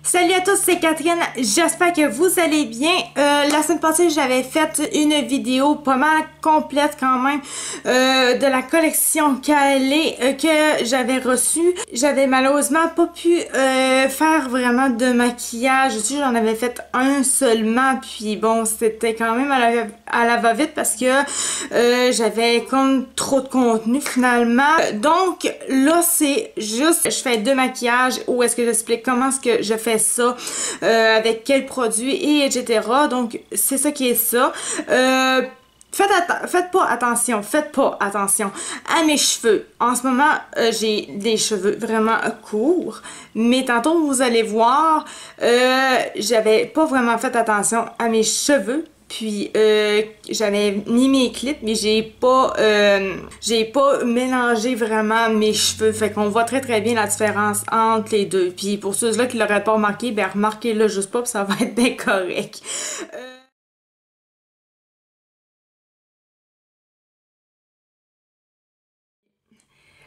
Salut à tous, c'est Catherine, j'espère que vous allez bien. La semaine passée, j'avais fait une vidéo pas mal complète quand même de la collection Kylie que j'avais reçue. J'avais malheureusement pas pu faire vraiment de maquillage. J'en avais fait un seulement, puis bon, c'était quand même à la va-vite parce que j'avais comme trop de contenu finalement. Donc là, c'est juste, je fais deux maquillages où est-ce que j'explique comment est-ce que je fais ça, avec quel produit et etc. Donc c'est ça qui est ça. Faites pas attention à mes cheveux. En ce moment, j'ai des cheveux vraiment courts, mais tantôt vous allez voir, j'avais pas vraiment fait attention à mes cheveux. Puis j'avais mis mes clips, mais j'ai pas mélangé vraiment mes cheveux. Fait qu'on voit très bien la différence entre les deux. Puis pour ceux-là qui l'auraient pas remarqué, ben remarquez-le juste pas, puis ça va être bien correct.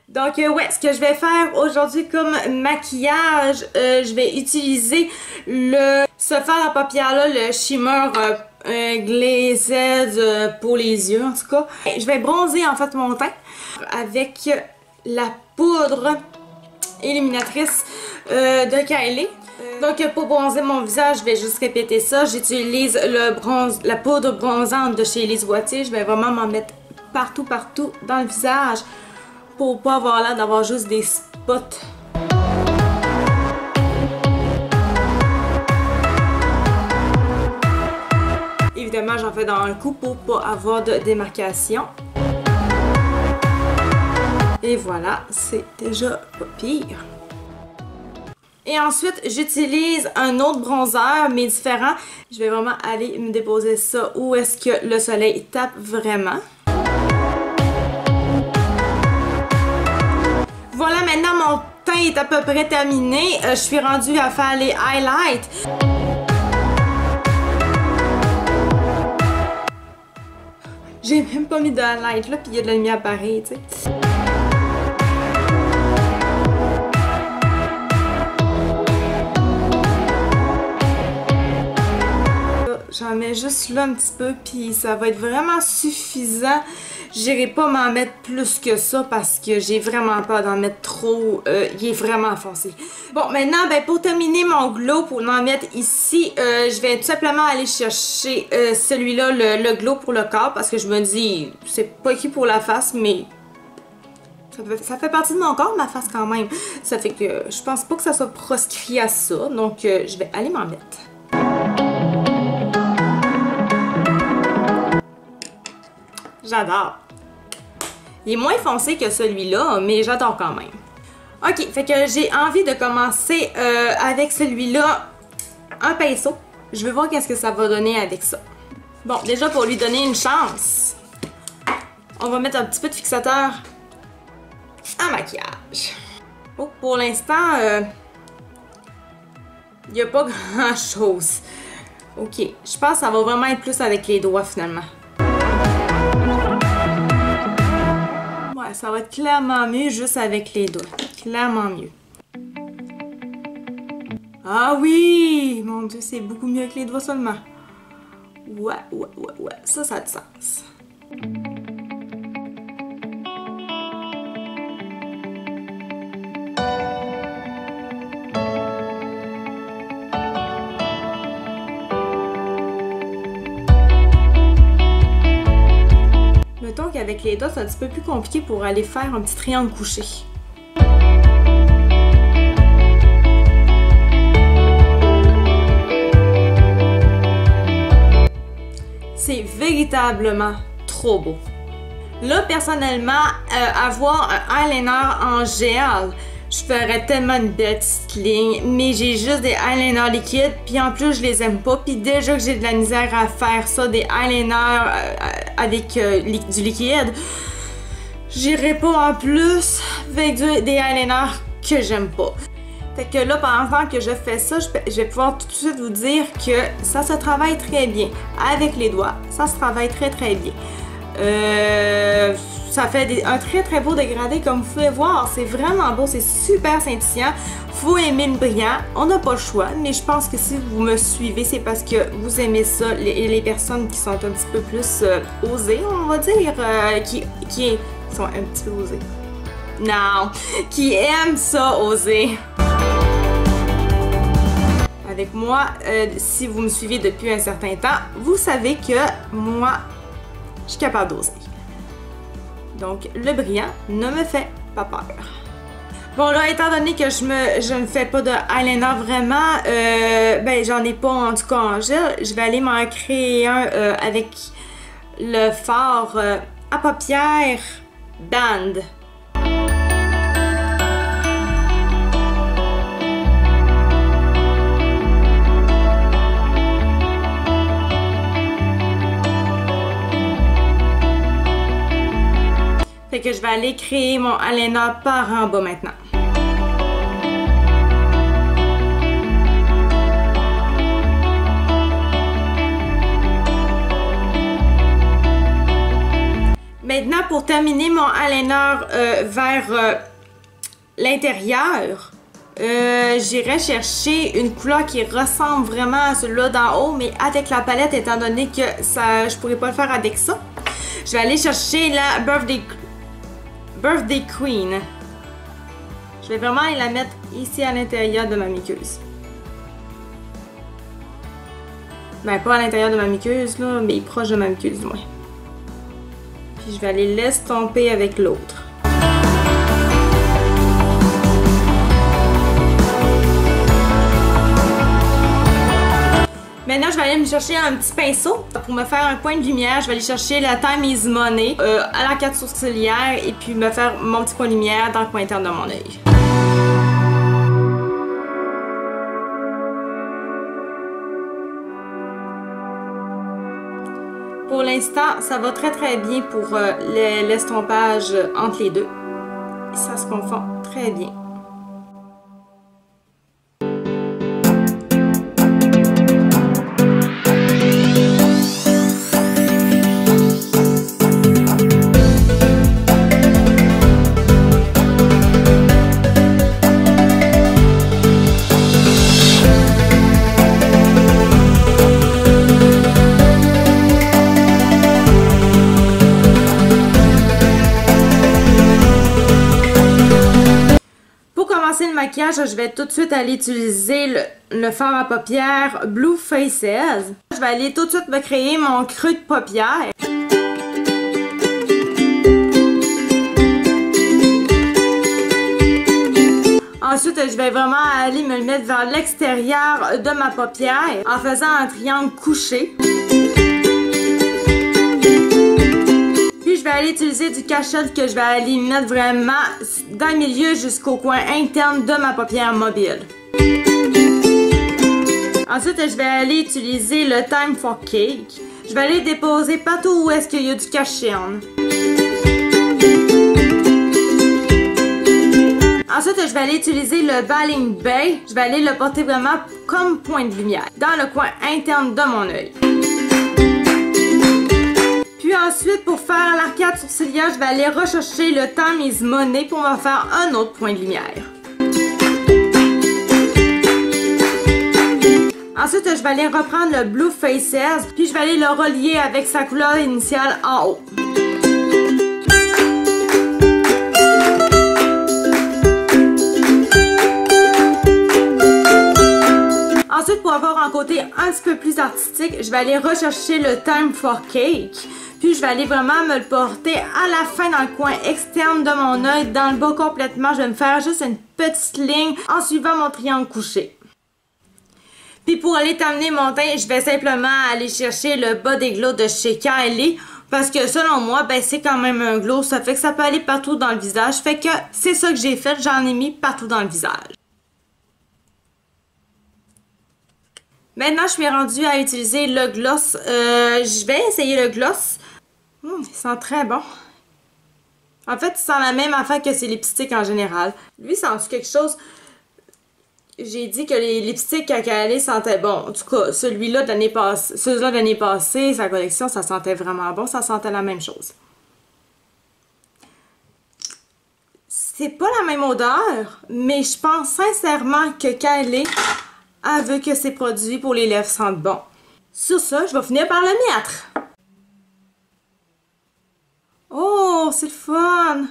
Donc ouais, ce que je vais faire aujourd'hui comme maquillage, je vais utiliser ce fard à paupières là, le Shimmer Glazed pour les yeux en tout cas. Je vais bronzer en fait mon teint avec la poudre illuminatrice de Kylie. Donc pour bronzer mon visage, je vais juste répéter ça. J'utilise la poudre bronzante de chez Lise Wattier. Je vais vraiment m'en mettre partout dans le visage pour pas avoir l'air d'avoir juste des spots. Évidemment, j'en fais dans un coup pour pas avoir de démarcation. Et voilà, c'est déjà pas pire. Et ensuite, j'utilise un autre bronzer, mais différent. Je vais vraiment aller me déposer ça où est-ce que le soleil tape vraiment. Voilà, maintenant mon teint est à peu près terminé. Je suis rendue à faire les highlights. J'ai même pas mis de highlight là, puis il y a de la lumière pareil, tu sais. J'en mets juste là un petit peu, puis ça va être vraiment suffisant. J'irai pas m'en mettre plus que ça parce que j'ai vraiment peur d'en mettre trop. Il est vraiment foncé. Bon, maintenant, ben, pour terminer mon glow, pour en mettre ici, je vais tout simplement aller chercher celui-là, le glow pour le corps, parce que je me dis, c'est pas écrit pour la face, mais ça fait partie de mon corps, ma face quand même. Ça fait que je pense pas que ça soit proscrit à ça, donc je vais aller m'en mettre. J'adore. Il est moins foncé que celui-là, mais j'adore quand même. Ok, fait que j'ai envie de commencer avec celui-là, un pinceau. Je vais voir qu'est-ce que ça va donner avec ça. Bon, déjà pour lui donner une chance, on va mettre un petit peu de fixateur à maquillage. Oh, pour l'instant, il n'y a pas grand-chose. Ok, je pense que ça va vraiment être plus avec les doigts finalement. Ouais, ça va être clairement mieux juste avec les doigts. Clairement mieux. Ah oui! Mon Dieu, c'est beaucoup mieux avec les doigts seulement. Ouais. Ça a du sens. Mettons qu'avec les doigts, c'est un petit peu plus compliqué pour aller faire un petit triangle couché. C'est véritablement trop beau. Là, personnellement, avoir un eyeliner en gel, je ferais tellement une belle petite ligne, mais j'ai juste des eyeliners liquides, puis en plus je les aime pas, puis déjà que j'ai de la misère à faire ça, des eyeliners avec du liquide, j'irai pas en plus avec des eyeliners que j'aime pas. Fait que là, pendant que je fais ça, je vais pouvoir tout de suite vous dire que ça se travaille très bien. Avec les doigts, ça se travaille très bien. Ça fait un très très beau dégradé comme vous pouvez voir. C'est vraiment beau, c'est super scintillant. Faut aimer le brillant. On n'a pas le choix, mais je pense que si vous me suivez, c'est parce que vous aimez ça. Les personnes qui sont un petit peu plus osées, on va dire, qui sont un petit peu osées. Non, qui aiment ça oser. Avec moi, si vous me suivez depuis un certain temps, vous savez que moi, je suis capable d'oser. Donc, le brillant ne me fait pas peur. Bon là, étant donné que je ne fais pas de eyeliner vraiment, ben j'en ai pas en tout cas en gel, je vais aller m'en créer un avec le fard à paupières Band. Fait que je vais aller créer mon eyeliner par en bas maintenant. Maintenant, pour terminer mon eyeliner vers l'intérieur, j'irai chercher une couleur qui ressemble vraiment à celui-là d'en haut, mais avec la palette, étant donné que ça, je pourrais pas le faire avec ça. Je vais aller chercher la Birthday Queen. Je vais vraiment la mettre ici à l'intérieur de ma muqueuse. Ben, pas à l'intérieur de ma muqueuse, là, mais proche de ma muqueuse, du moins. Puis je vais aller l'estomper avec l'autre. Maintenant, je vais aller me chercher un petit pinceau pour me faire un point de lumière. Je vais aller chercher la Time is Money à l'arcade sourcilière et puis me faire mon petit point de lumière dans le coin interne de mon œil. Pour l'instant, ça va très très bien pour l'estompage entre les deux. Ça se confond très bien. Le maquillage, je vais tout de suite aller utiliser le fard à paupières Blue Faces. Je vais aller tout de suite me créer mon creux de paupières. Ensuite, je vais vraiment aller me le mettre vers l'extérieur de ma paupière en faisant un triangle couché. Puis je vais aller utiliser du cache-œil que je vais aller mettre vraiment dans le milieu jusqu'au coin interne de ma paupière mobile. Ensuite, je vais aller utiliser le Time for Cake. Je vais aller déposer partout où est-ce qu'il y a du cache-œil. Ensuite, je vais aller utiliser le Baling Bay. Je vais aller le porter vraiment comme point de lumière dans le coin interne de mon œil. Puis ensuite, pour faire l'arcade sourcilière, je vais aller rechercher le Time is Money pour me faire un autre point de lumière. Ensuite, je vais aller reprendre le Blue Faces, puis je vais aller le relier avec sa couleur initiale en haut. Ensuite, pour avoir un côté un petit peu plus artistique, je vais aller rechercher le Time for Cake. Puis je vais aller vraiment me le porter à la fin dans le coin externe de mon œil, dans le bas complètement. Je vais me faire juste une petite ligne en suivant mon triangle couché. Puis pour aller terminer mon teint, je vais simplement aller chercher le Body Glow de chez Kylie. Parce que selon moi, ben c'est quand même un glow. Ça fait que ça peut aller partout dans le visage. Fait que c'est ça que j'ai fait. J'en ai mis partout dans le visage. Maintenant, je suis rendue à utiliser le gloss. Je vais essayer le gloss. Il sent très bon. En fait, il sent la même affaire que ses lipsticks en général. Lui, il sent quelque chose j'ai dit que les lipsticks à Kylie sentaient bon. En tout cas, celui-là de l'année passée, celui-là de l'année passée, sa collection, ça sentait vraiment bon. Ça sentait la même chose. C'est pas la même odeur, mais je pense sincèrement que Kylie elle veut que ses produits pour les lèvres sentent bon. Sur ça, je vais finir par le mettre. Oh, c'est le fun!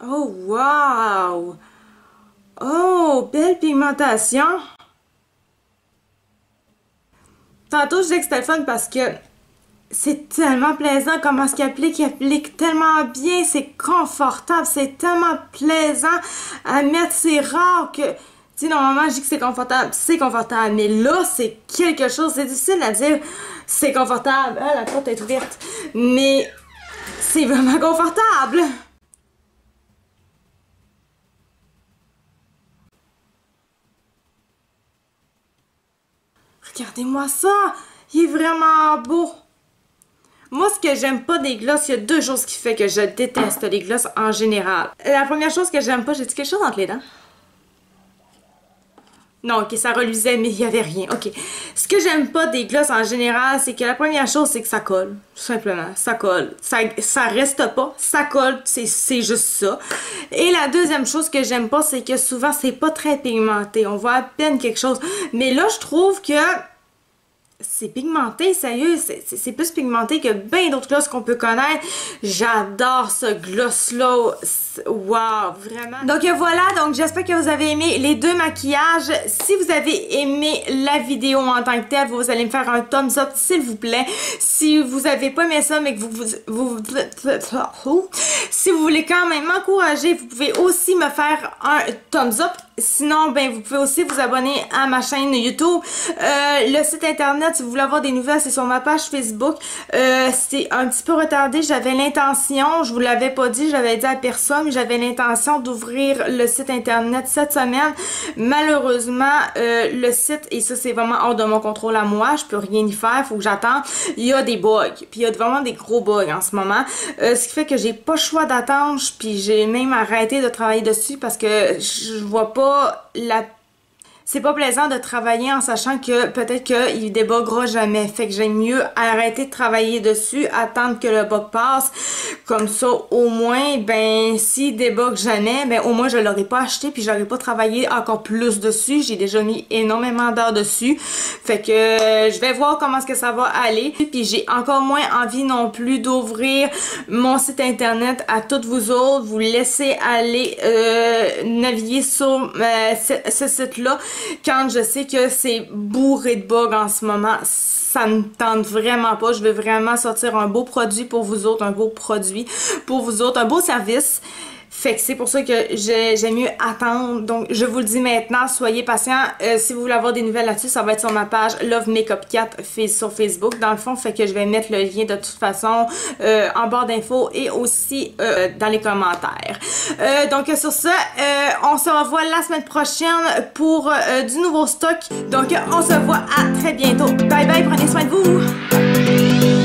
Oh, wow! Oh, belle pigmentation! Tantôt, je disais que c'était le fun parce que c'est tellement plaisant comment ce qu'il applique tellement bien, c'est confortable, c'est tellement plaisant à mettre, c'est rare que... Tu sais, normalement, je dis que c'est confortable, mais là, c'est quelque chose, c'est difficile à dire, c'est confortable. Ah, la porte est ouverte, mais c'est vraiment confortable. Regardez-moi ça, il est vraiment beau. Moi, ce que j'aime pas des glosses, il y a deux choses qui font que je déteste les glosses en général. La première chose que j'aime pas, j'ai dit quelque chose entre les dents? Non, ok, ça reluisait, mais il y avait rien. Ok. Ce que j'aime pas des glosses en général, c'est que la première chose, c'est que ça colle. Tout simplement. Ça colle. Ça reste pas. Ça colle. C'est juste ça. Et la deuxième chose que j'aime pas, c'est que souvent, c'est pas très pigmenté. On voit à peine quelque chose. Mais là, je trouve que c'est pigmenté, sérieux, c'est plus pigmenté que bien d'autres glosses qu'on peut connaître. J'adore ce gloss-là. Wow, vraiment. Donc voilà, donc j'espère que vous avez aimé les deux maquillages. Si vous avez aimé la vidéo en tant que telle, vous allez me faire un thumbs up, s'il vous plaît. Si vous avez pas aimé ça, mais que si vous voulez quand même m'encourager, vous pouvez aussi me faire un thumbs up. Sinon, ben vous pouvez aussi vous abonner à ma chaîne YouTube. Le site internet, si vous voulez avoir des nouvelles, c'est sur ma page Facebook. C'est un petit peu retardé. J'avais l'intention, je vous l'avais pas dit, j'avais dit à personne, mais j'avais l'intention d'ouvrir le site internet cette semaine. Malheureusement, le site, et ça c'est vraiment hors de mon contrôle à moi, je peux rien y faire, faut que j'attende. Il y a des bugs, puis il y a vraiment des gros bugs en ce moment. Ce qui fait que j'ai pas le choix d'attendre, puis j'ai même arrêté de travailler dessus parce que je vois pas c'est pas plaisant de travailler en sachant que peut-être qu'il débuggera jamais. Fait que j'aime mieux arrêter de travailler dessus, attendre que le bug passe. Comme ça, au moins, ben, s'il débug jamais, ben, au moins je l'aurais pas acheté puis j'aurais pas travaillé encore plus dessus. J'ai déjà mis énormément d'heures dessus. Fait que je vais voir comment est-ce que ça va aller. Puis j'ai encore moins envie non plus d'ouvrir mon site internet à toutes vous autres. Vous laissez aller naviguer sur ce site-là. Quand je sais que c'est bourré de bugs en ce moment, ça me tente vraiment pas. Je veux vraiment sortir un beau produit pour vous autres, un beau produit pour vous autres, un beau service. Fait que c'est pour ça que j'aime mieux attendre. Donc, je vous le dis maintenant, soyez patients. Si vous voulez avoir des nouvelles là-dessus, ça va être sur ma page Love Makeup Cat sur Facebook. Dans le fond, fait que je vais mettre le lien de toute façon en barre d'infos et aussi dans les commentaires. Donc, sur ça, on se revoit la semaine prochaine pour du nouveau stock. Donc, on se voit à très bientôt. Bye bye, prenez soin de vous!